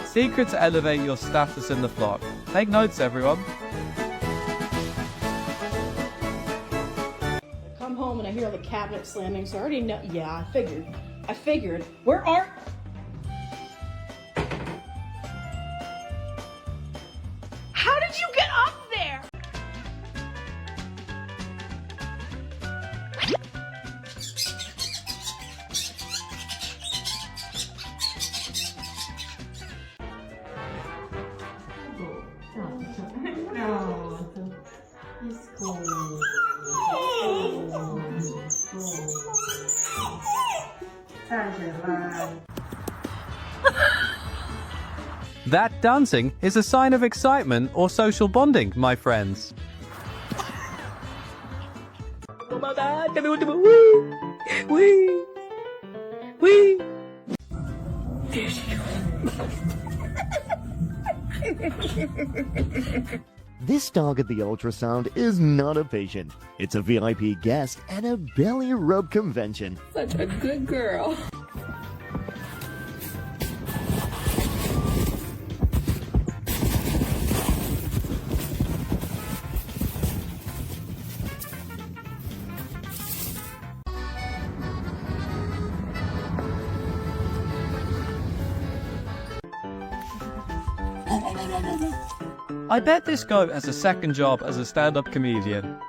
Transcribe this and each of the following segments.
Secret to elevate your status in the flock. Take notes, everyone. I come home and I hear the cabinet slamming, so I already know. Yeah, I figured. Where are... How did you get up there? That dancing is a sign of excitement or social bonding, my friends. This dog at the ultrasound is not a patient. It's a VIP guest at a belly rub convention. Such a good girl. I bet this goat has a second job as a stand-up comedian.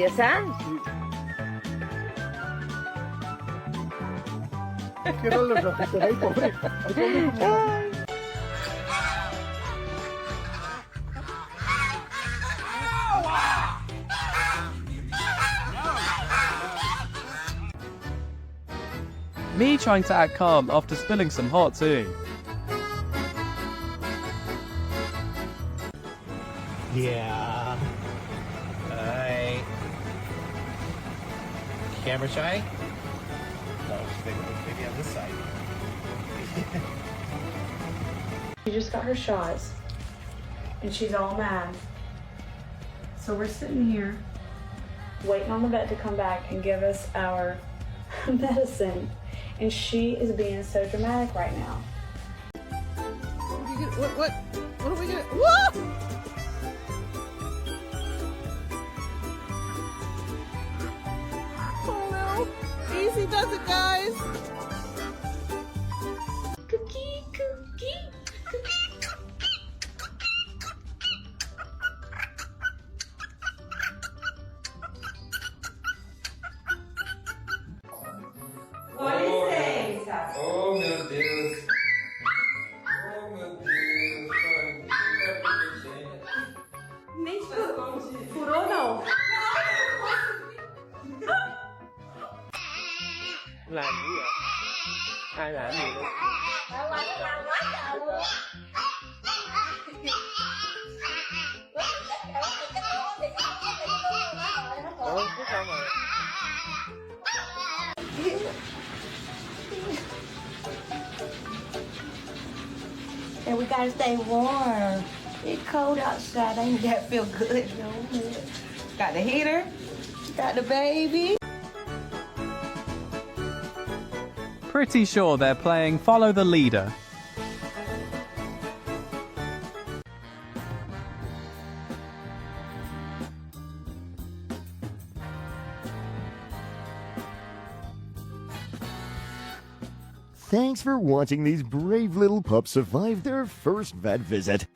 Biasa? Cierra los ojitos, ay, pobre. Me trying to act calm after spilling some hot tea. Yeah. Alright. Camera shy? No, maybe on this side. She just got her shots, and she's all mad. So we're sitting here, waiting on the vet to come back and give us our medicine. And she is being so dramatic right now. What are we gonna... Whoa! Oh no! Easy does it, guys! Cookie, cookie, cookie. Oh meu Deus! Oh meu Deus! Nem furou, não. Làm gì vậy? Ai làm gì vậy? Ủa, cái sao mà... And we gotta stay warm. It's cold outside. Ain't that feel good? No. Got the heater. Got the baby. Pretty sure they're playing Follow the Leader. Thanks for watching these brave little pups survive their first vet visit.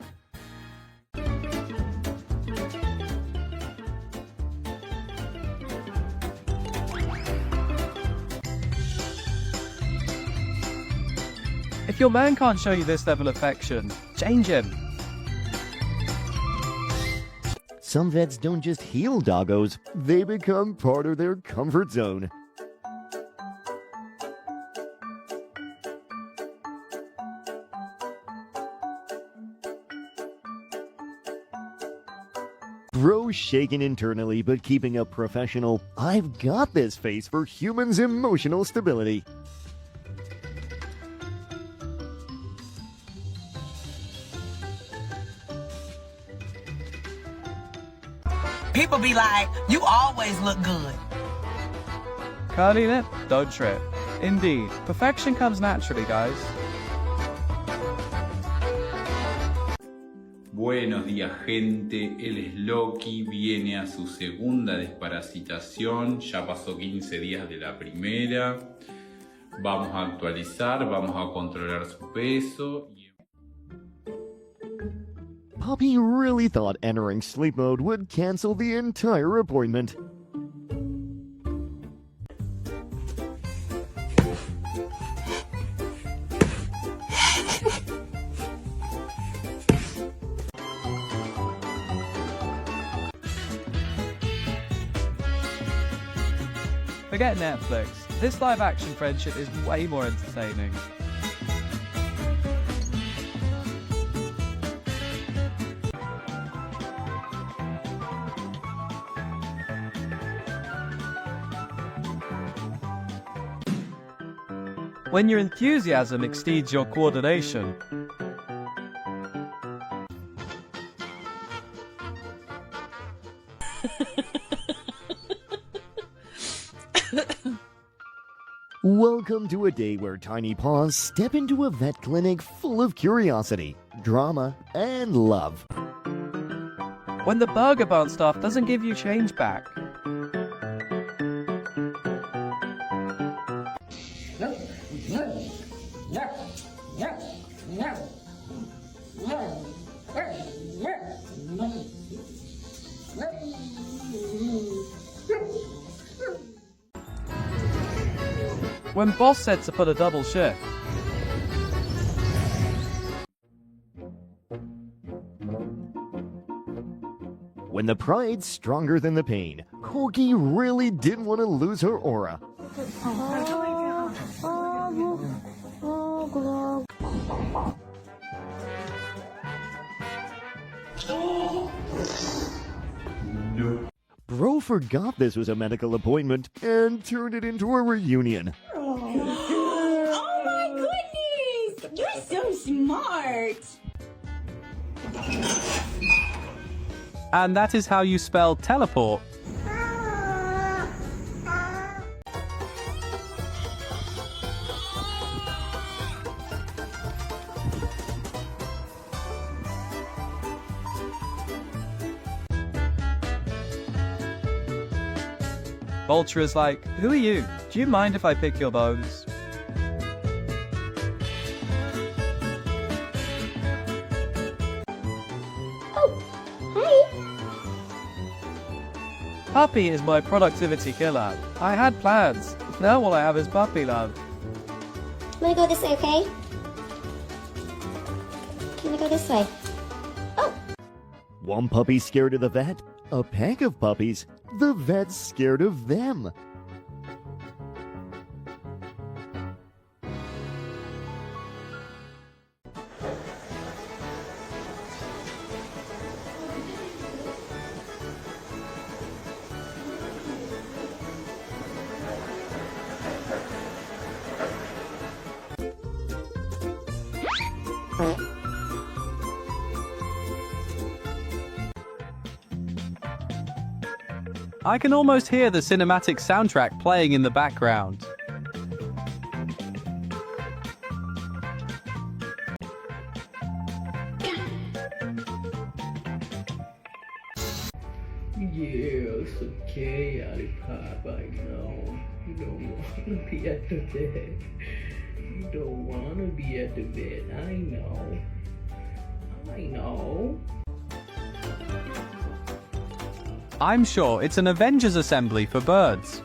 If your man can't show you this level of affection, change him. Some vets don't just heal doggos, they become part of their comfort zone. Bro shaking internally but keeping a professional, I've got this face for humans' emotional stability. People be like, you always look good. Curly lip, don't trip. Indeed, perfection comes naturally, guys. Buenos días, gente, él es Loki, viene a su segunda desparasitación, ya pasó 15 días de la primera. Vamos a actualizar, vamos a controlar su peso. Puppy really thought entering sleep mode would cancel the entire appointment. Forget Netflix. This live-action friendship is way more entertaining. When your enthusiasm exceeds your coordination. Welcome to a day where tiny paws step into a vet clinic full of curiosity, drama, and love. When the burger bun stuff doesn't give you change back. When boss said to put a double shift. When the pride's stronger than the pain, Corky really didn't want to lose her aura. Bro forgot this was a medical appointment and turned it into a reunion. Oh my goodness! You're so smart! And that is how you spell teleport. Vulture is like, who are you? Do you mind if I pick your bones? Oh, hi! Puppy is my productivity killer. I had plans. Now all I have is puppy love. I'm gonna go this way, okay? Can I go this way? Oh! One puppy scared of the vet, a pack of puppies, the vet's scared of them. I can almost hear the cinematic soundtrack playing in the background. Yes, okay, Alipop, I know. You don't want to be at the vet. You don't want to be at the vet. I know. I know. I'm sure it's an Avengers assembly for birds.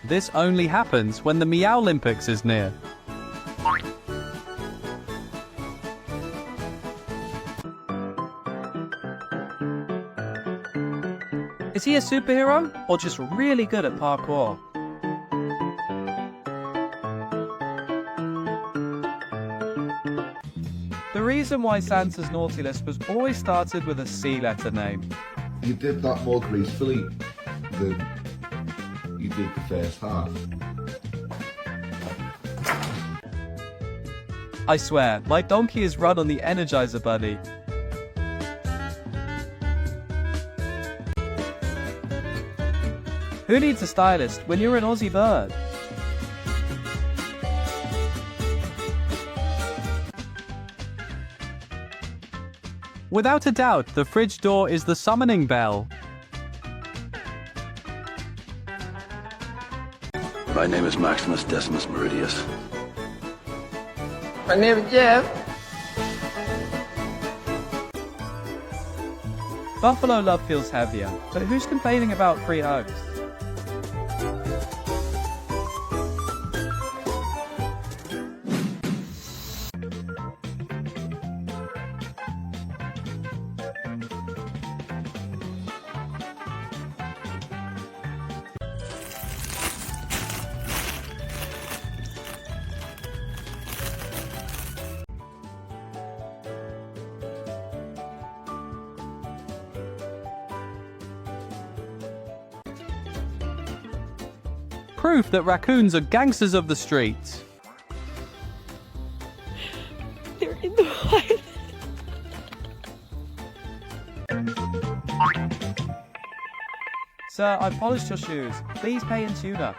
This only happens when the Meow Olympics is near. Is he a superhero or just really good at parkour? The reason why Santa's naughty list was always started with a C letter name. You did that more gracefully than you did the first half. I swear, my donkey is run on the Energizer Bunny. Who needs a stylist when you're an Aussie bird? Without a doubt, the fridge door is the summoning bell. My name is Maximus Decimus Meridius. My name is Jeff. Buffalo love feels heavier, but who's complaining about free hugs? Proof that raccoons are gangsters of the streets. They're in the water. Sir, I polished your shoes. Please pay in tuna.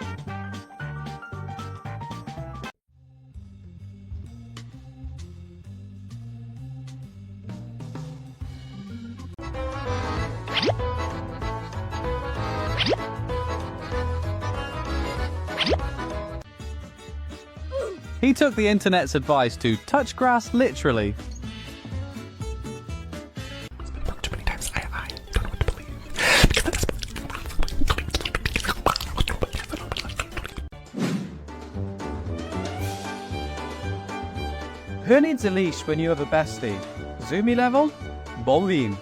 He took the internet's advice to touch grass literally. It's been booked too many times. I don't know what to believe. Because that's... Who needs a leash when you have a bestie? Zoomy level? Bolin.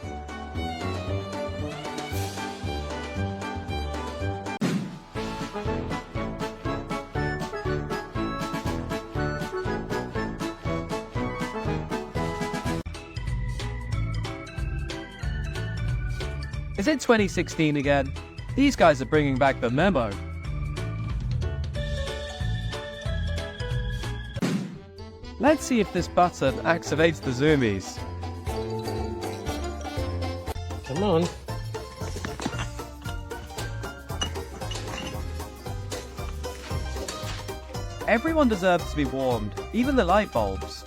Is it 2016 again? These guys are bringing back the memo. Let's see if this button activates the zoomies. Come on. Everyone deserves to be warmed, even the light bulbs.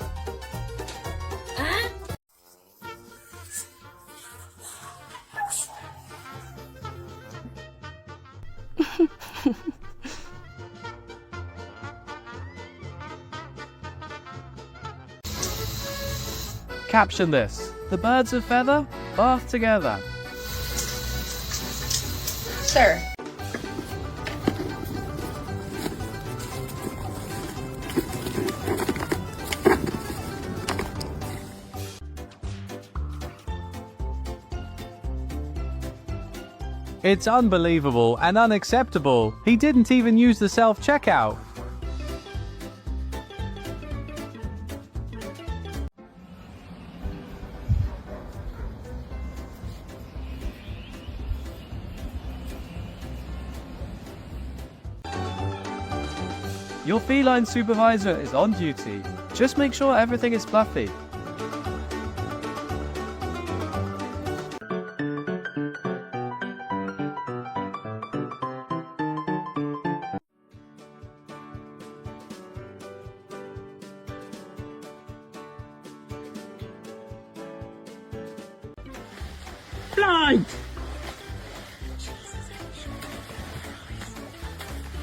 Caption this: the birds of feather bath together. Sir. It's unbelievable and unacceptable. He didn't even use the self-checkout. Your feline supervisor is on duty. Just make sure everything is fluffy. Fly!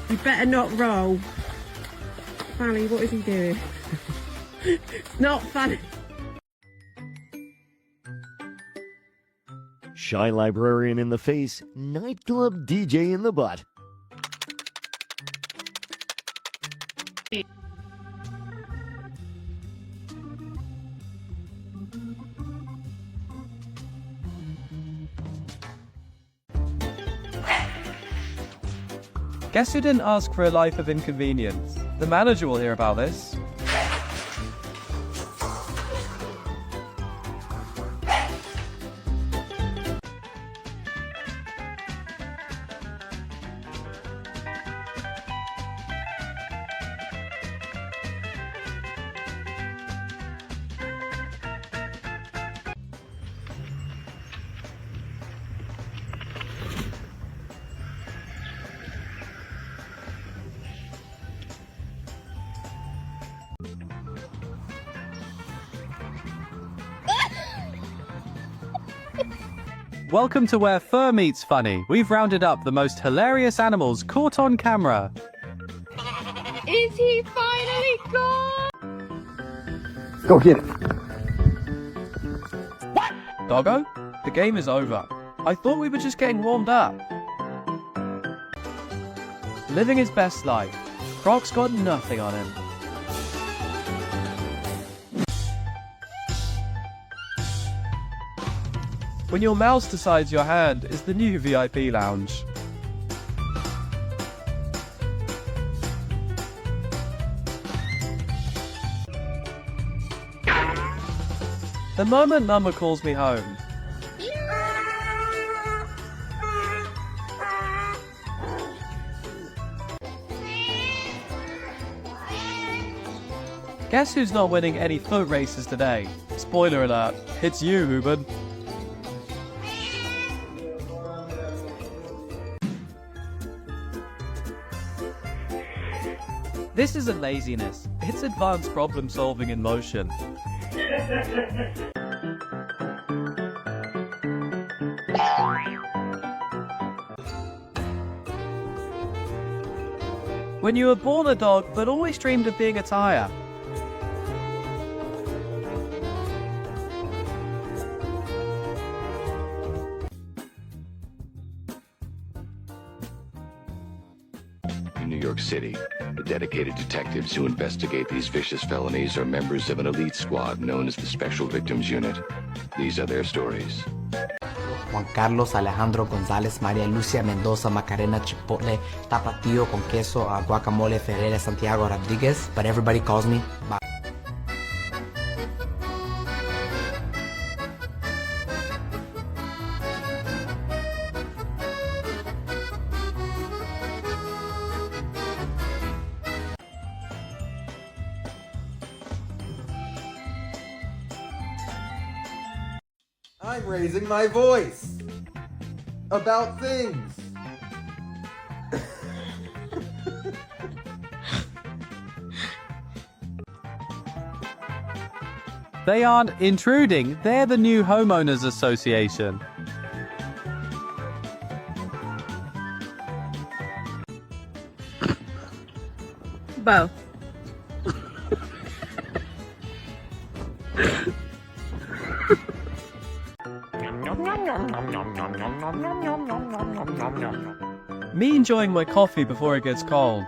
You better not roll. Fanny, what is he doing? It's not funny. Shy librarian in the face, nightclub DJ in the butt. Guess who didn't ask for a life of inconvenience? The manager will hear about this. Welcome to where fur meets funny. We've rounded up the most hilarious animals caught on camera. Is he finally gone? Go get it. Doggo? The game is over. I thought we were just getting warmed up. Living his best life. Croc's got nothing on him. When your mouse decides your hand is the new VIP lounge. The moment Mama calls me home. Guess who's not winning any foot races today? Spoiler alert, it's you, Ruben. This isn't laziness, it's advanced problem solving in motion. When you were born a dog but always dreamed of being a tire. In New York City, the dedicated detectives who investigate these vicious felonies are members of an elite squad known as the Special Victims Unit. These are their stories. Juan Carlos Alejandro González, María Lucia Mendoza, Macarena Chipotle, Tapatio con queso, guacamole Ferreira Santiago Rodriguez, but everybody calls me Bob. I'm raising my voice about things. They aren't intruding, they're the new homeowners association. Bo. Me enjoying my coffee before it gets cold.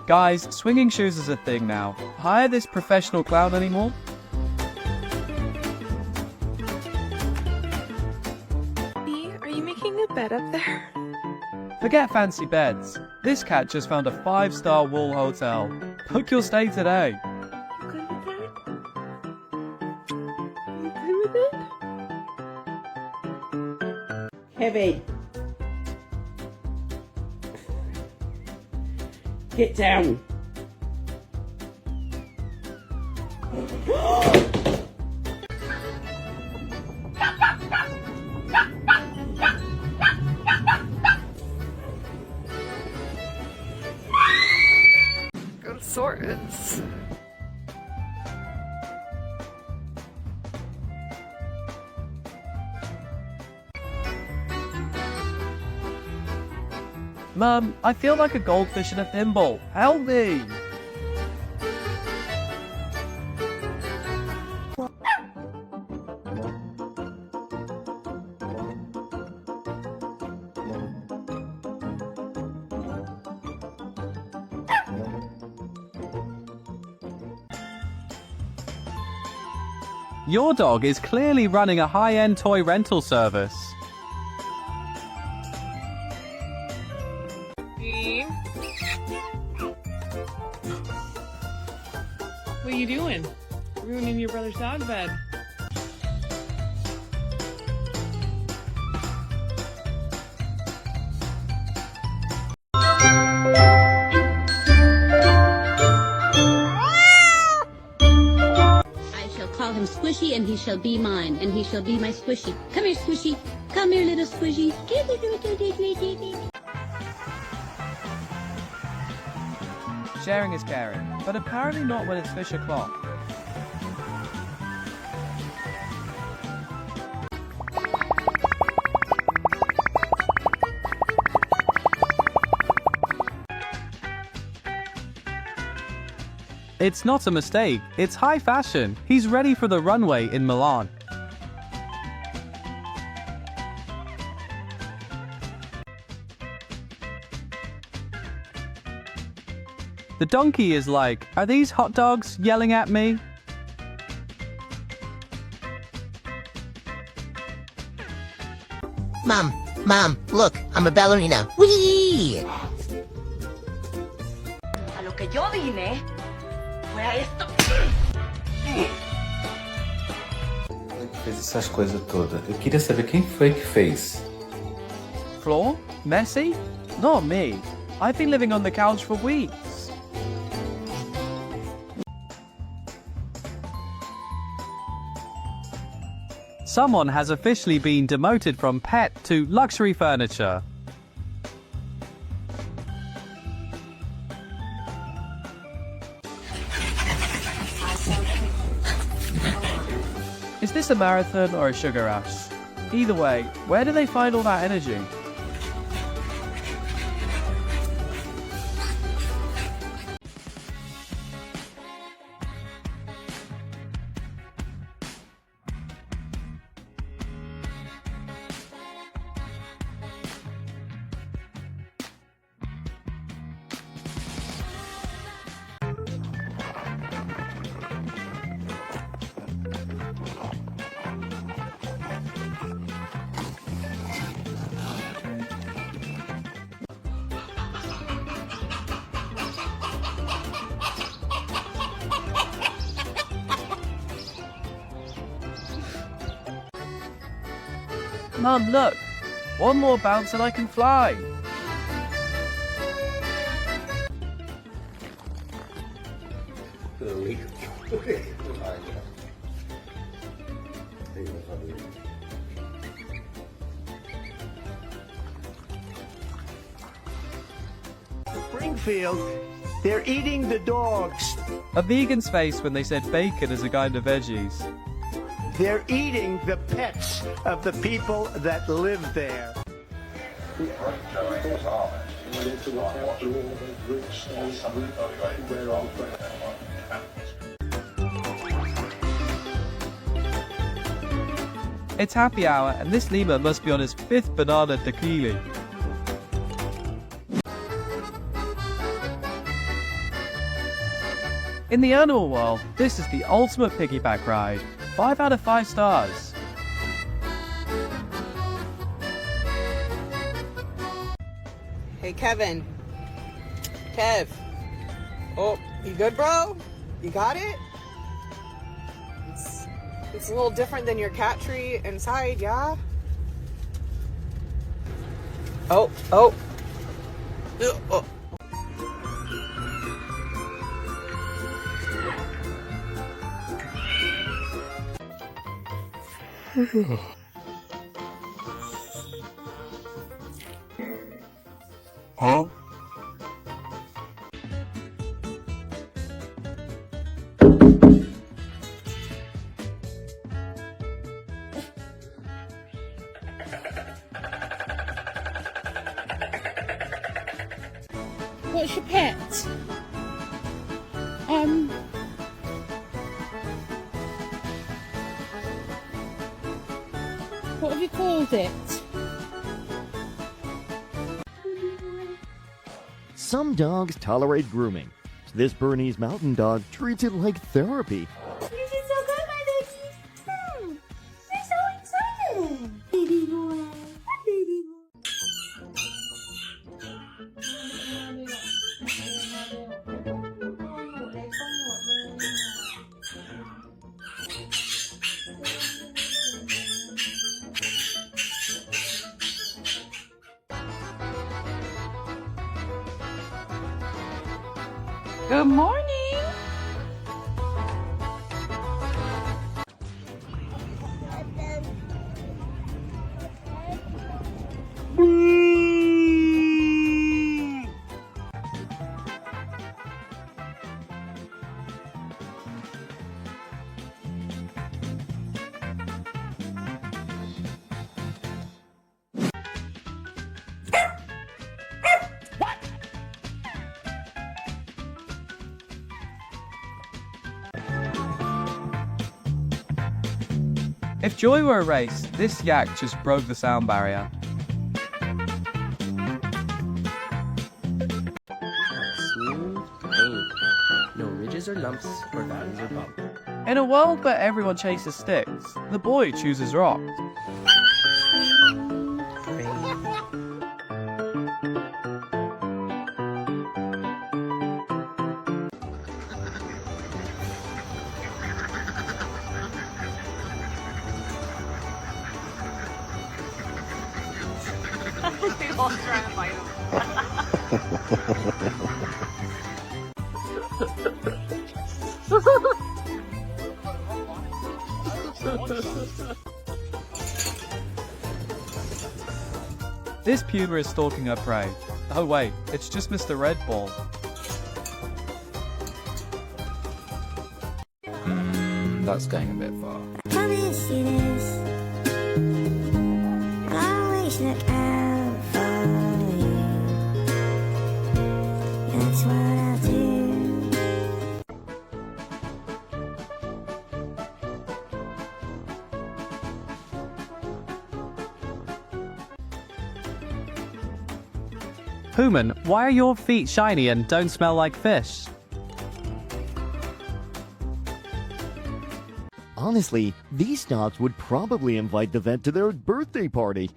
Guys, swinging shoes is a thing now. Hire this professional clown anymore? Are you making a bed up there? Forget fancy beds. This cat just found a 5-star wall hotel. Book your stay today. Good with that? You good with it? Kevin. Get down. Go to Soren's. Mum, I feel like a goldfish in a thimble. Help me! Your dog is clearly running a high-end toy rental service. What are you doing? Ruining your brother's dog bed. I shall call him Squishy, and he shall be mine, and he shall be my Squishy. Come here, Squishy. Come here, little Squishy. Sharing is caring, but apparently not when it's fish o'clock. It's not a mistake, it's high fashion. He's ready for the runway in Milan. The donkey is like, are these hot dogs yelling at me? Mom, look, I'm a ballerina. Whee! A lo que yo vine fue a esto. Fez essas coisas todas. Eu queria saber quem foi que fez. Floor? Messy? Not me. I've been living on the couch for weeks. Someone has officially been demoted from pet to luxury furniture. Is this a marathon or a sugar rush? Either way, where do they find all that energy? Mum, look! One more bounce and I can fly! Springfield, they're eating the dogs. A vegan's face when they said bacon is a kind of veggies. They're eating the pets of the people that live there. It's happy hour and this lemur must be on his 5th banana tequila. In the animal world, this is the ultimate piggyback ride. 5 out of 5 stars. Hey, Kevin. Kev. Oh, you good, bro? You got it? It's a little different than your cat tree inside, yeah? Oh. Oh. Huh? What's your pet? What have you called it? Some dogs tolerate grooming. This Bernese mountain dog treats it like therapy. You did so good, my baby. Good morning. If joy were a race, this yak just broke the sound barrier. Smooth, clean. No ridges or lumps or valleys or bumps. In a world where everyone chases sticks, the boy chooses rocks. They all trying to bite him. This puma is stalking her prey. Oh wait, it's just Mr. Red Ball. That's going a bit far. Promise you this, I'll always look out for you. That's what I'll do. Human, why are your feet shiny and don't smell like fish? Honestly, these dogs would probably invite the vet to their birthday party.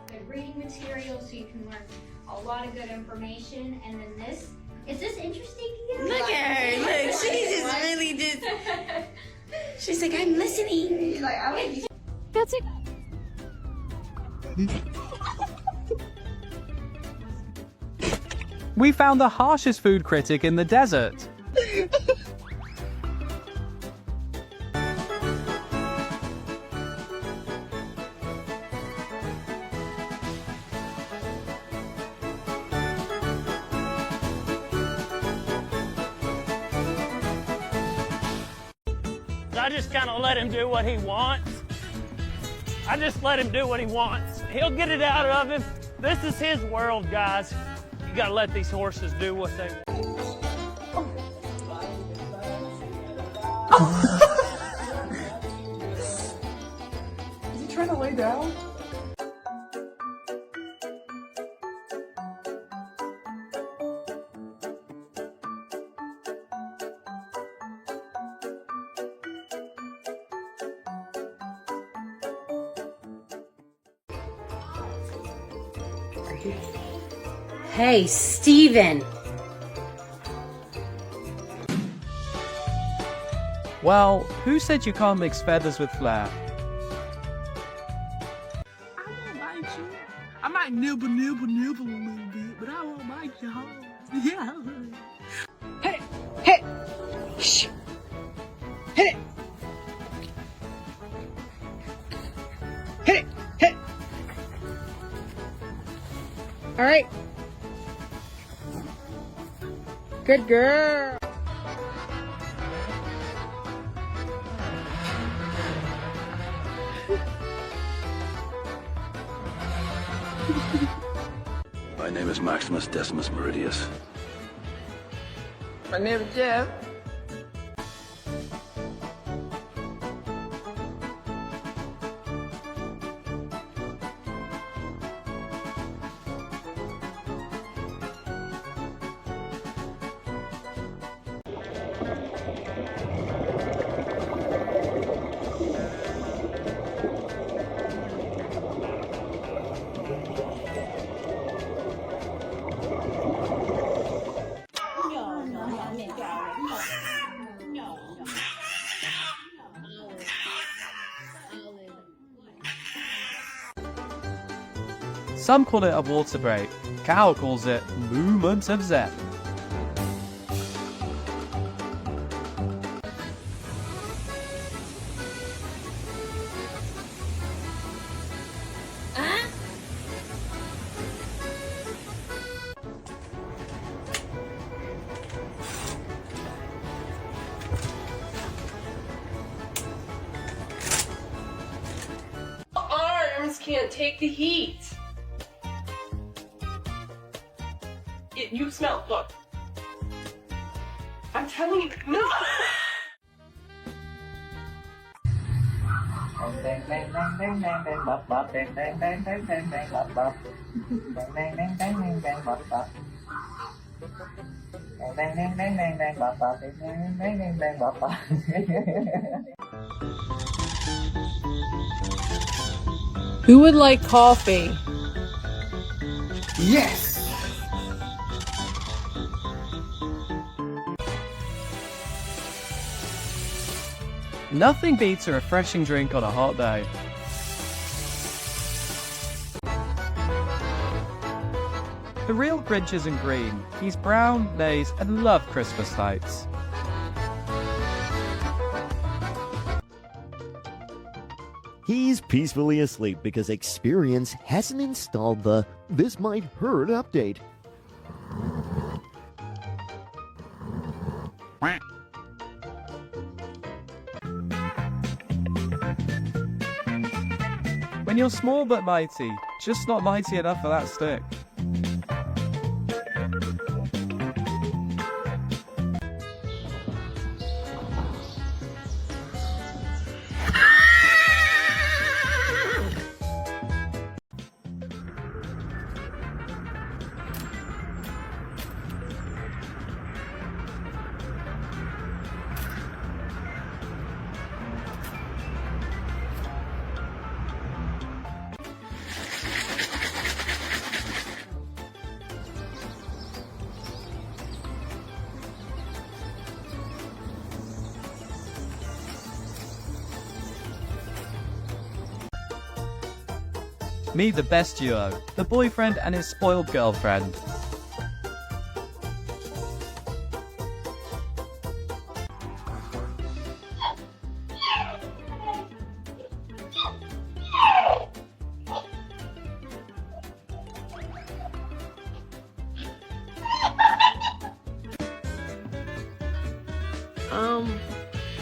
Good reading material so you can learn a lot of good information. And then this, is this interesting to you? Look at her. Look, she just really just. She's like, I'm listening. Like, I like. That's it. We found the harshest food critic in the desert. I just kind of let him do what he wants. I just let him do what he wants. He'll get it out of him. This is his world, guys. You gotta let these horses do what they want. Is he trying to lay down? Hey, Steven! Well, who said you can't mix feathers with flair? I won't bite you. I might nibble a little bit, but I won't bite you hard. Yeah. Hit it! Hit it! Shh! Hit it! Hit it! Hit it! All right. Good girl. My name is Maximus Decimus Meridius. My name is Jeff. Some call it a water break. Cal calls it moment of zen. Arms can't take the heat. You smell. Look. I'm telling you. No. Who would like coffee? Yes! Nothing beats a refreshing drink on a hot day. The real Grinch isn't green. He's brown, nays, and loves Christmas lights. He's peacefully asleep because Experience hasn't installed the "This Might Hurt" update. When you're small but mighty, just not mighty enough for that stick. Meet the best duo, the boyfriend and his spoiled girlfriend.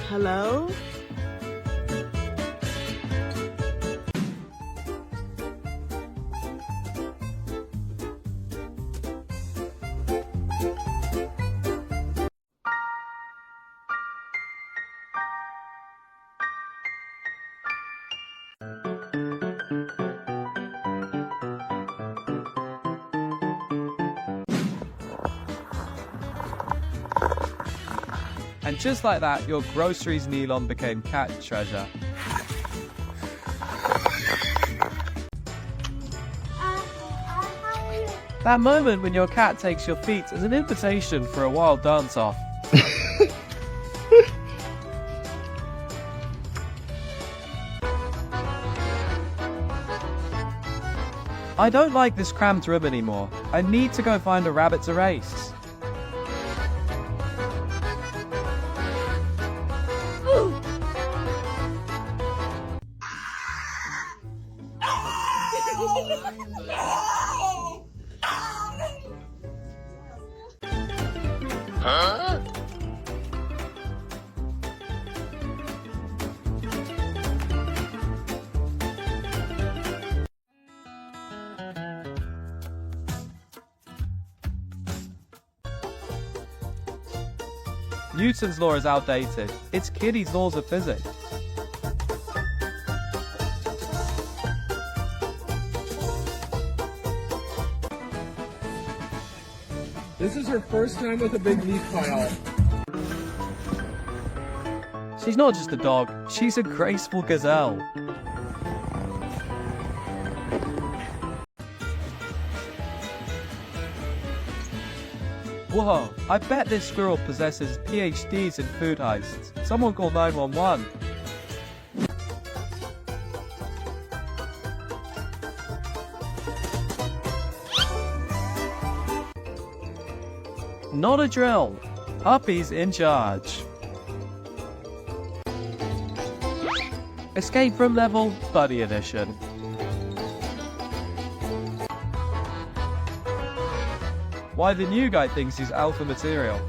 Hello? And just like that, your groceries Nylon became cat treasure. That moment when your cat takes your feet as an invitation for a wild dance-off. I don't like this cramped room anymore. I need to go find a rabbit to race. Huh? Newton's law is outdated. It's kiddies' laws of physics. This is her first time with a big leaf pile. She's not just a dog, she's a graceful gazelle. Whoa, I bet this squirrel possesses PhDs in food heists. Someone call 911. Not a drill. Puppy's in charge. Escape room level, Buddy Edition. Why the new guy thinks he's alpha material.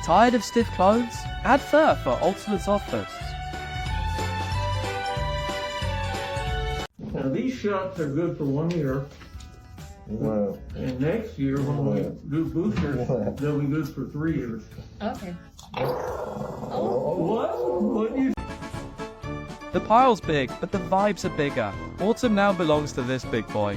Tired of stiff clothes? Add fur for ultimate softness. Now these shots are good for 1 year. Wow. And next year, when we do boosters, they'll be good for 3 years. Okay. What do you? The pile's big, but the vibes are bigger. Autumn now belongs to this big boy.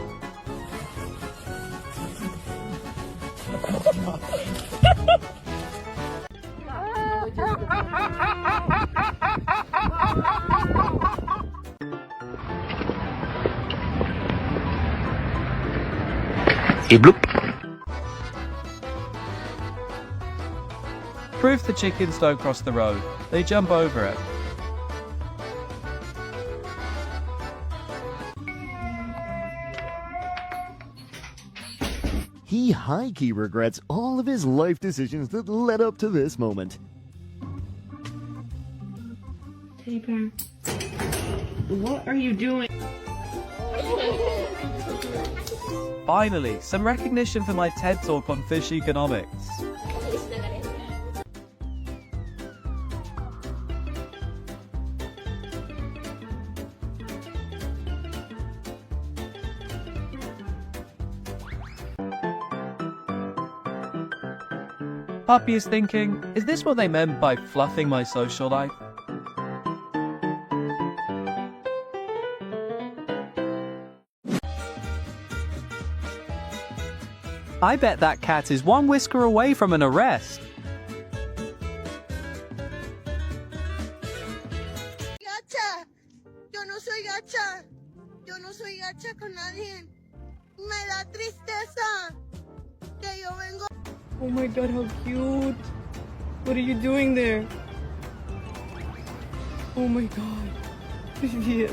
Proof the chickens don't cross the road. They jump over it. He high-key regrets all of his life decisions that led up to this moment. Teddy bear. What are you doing? Finally, some recognition for my TED Talk on fish economics. Puppy is thinking, is this what they meant by fluffing my social life? I bet that cat is one whisker away from an arrest. Gacha. Yo no soy gacha. Yo no soy gacha con nadie. Me da tristeza que yo vengo. Oh my god, how cute. What are you doing there? Oh my god. Привет.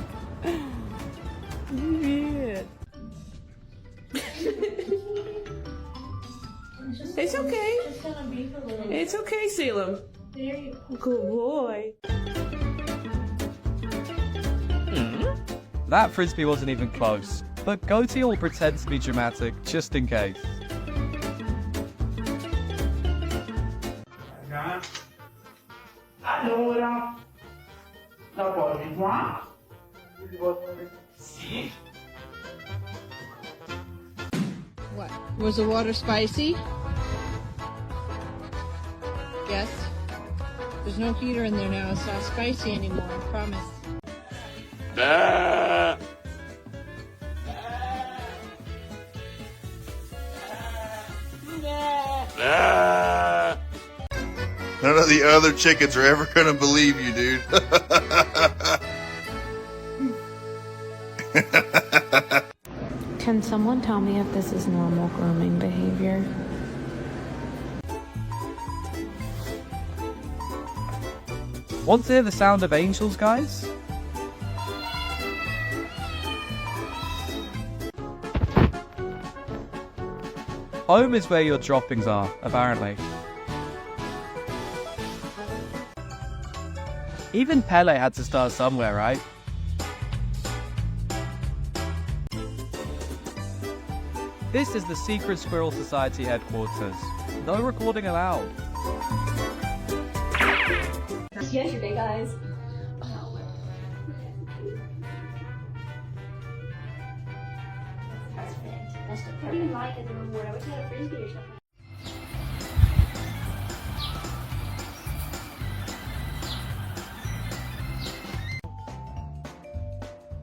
Привет. It's okay. It's okay, Salem. Good boy. That frisbee wasn't even close, but Goatee will pretend to be dramatic just in case. Allora, la porti qua. Sì. What? Was the water spicy? Yes. There's no heater in there now. It's not spicy anymore, I promise. None of the other chickens are ever gonna believe you, dude. Can someone tell me if this is normal grooming behavior? Want to hear the sound of angels, guys? Home is where your droppings are, apparently. Even Pele had to start somewhere, right? This is the Secret Squirrel Society headquarters. No recording allowed. Yesterday, guys. That's what do you like as a reward? I wish I had a frisbee or something.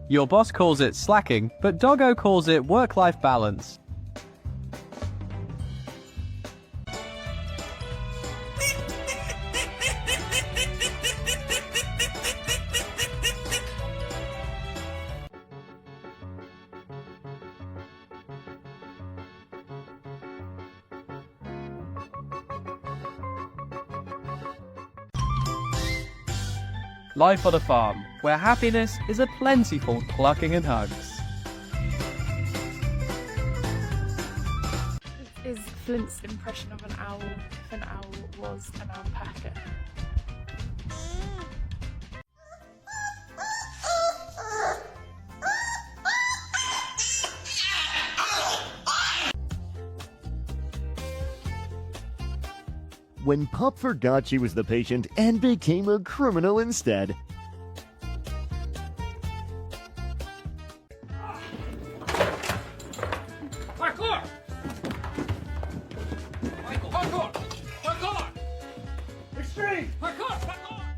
Your boss calls it slacking, but Doggo calls it work-life balance. Life on a farm, where happiness is a plentiful clucking and hugs. Flint's impression of an owl if an owl was an alpaca? When Pup forgot she was the patient and became a criminal instead,